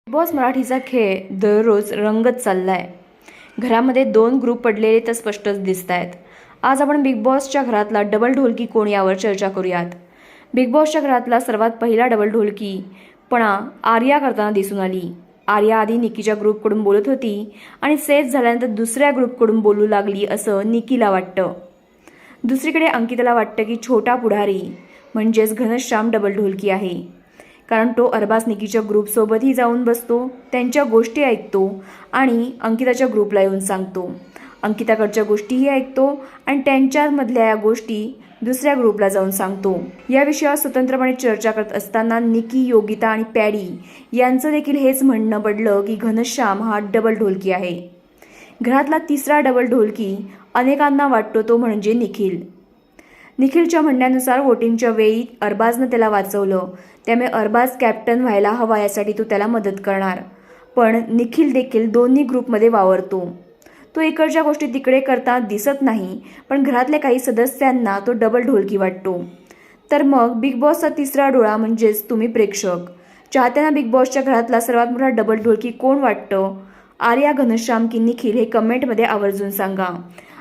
Big boss मराठीचा खेळ दररोज रंगत चाललाय. घरामध्ये दोन ग्रुप पडलेले तर स्पष्टच दिसत आहेत. आज आपण बिग बॉसच्या घरातला डबल ढोलकी कोण यावर चर्चा करूयात. बिग बॉसच्या घरातला सर्वात पहिला डबल ढोलकीपणा आर्या करताना दिसून आली. आर्या आधी निकीच्या ग्रुपकडून बोलत होती आणि सेफ झाल्यानंतर दुसऱ्या ग्रुपकडून बोलू लागली असं निकीला वाटतं. दुसरीकडे अंकिताला वाटतं की छोटा पुढारी म्हणजेच घनश्याम डबल ढोलकी आहे, कारण तो अरबाज निकीच्या ग्रुपसोबतही जाऊन बसतो, त्यांच्या गोष्टी ऐकतो आणि अंकिताच्या ग्रुपला येऊन सांगतो. अंकिताकडच्या गोष्टीही ऐकतो आणि त्यांच्यामधल्या या गोष्टी दुसऱ्या ग्रुपला जाऊन सांगतो. या विषयावर स्वतंत्रपणे चर्चा करत असताना निकी, योगिता आणि पॅडी यांचं देखील हेच म्हणणं पडलं की घनश्याम हा डबल ढोलकी आहे. घरातला तिसरा डबल ढोलकी अनेकांना वाटतो तो म्हणजे निखिल. निखिलच्या म्हणण्यानुसार वोटिंगच्या वेळी अरबाजनं त्याला वाचवलं, त्यामुळे अरबाज कॅप्टन व्हायला हवा यासाठी तो त्याला मदत करणार. पण निखिल देखील दोन्ही ग्रुपमध्ये वावरतो. तो इकडच्या गोष्टी तिकडे करता दिसत नाही, पण घरातल्या काही सदस्यांना तो डबल ढोलकी वाटतो. तर मग बिग बॉसचा तिसरा डोळा म्हणजेच तुम्ही प्रेक्षक, चाहत्यांना बिग बॉसच्या घरातला सर्वात मोठा डबल ढोलकी कोण वाटतं? आर्या, घनश्याम की निखिल? हे कमेंटमध्ये आवर्जून सांगा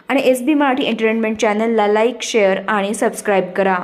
आणि SB मराठी एंटरटेनमेंट चॅनलला लाईक, शेअर आणि सबस्क्राईब करा.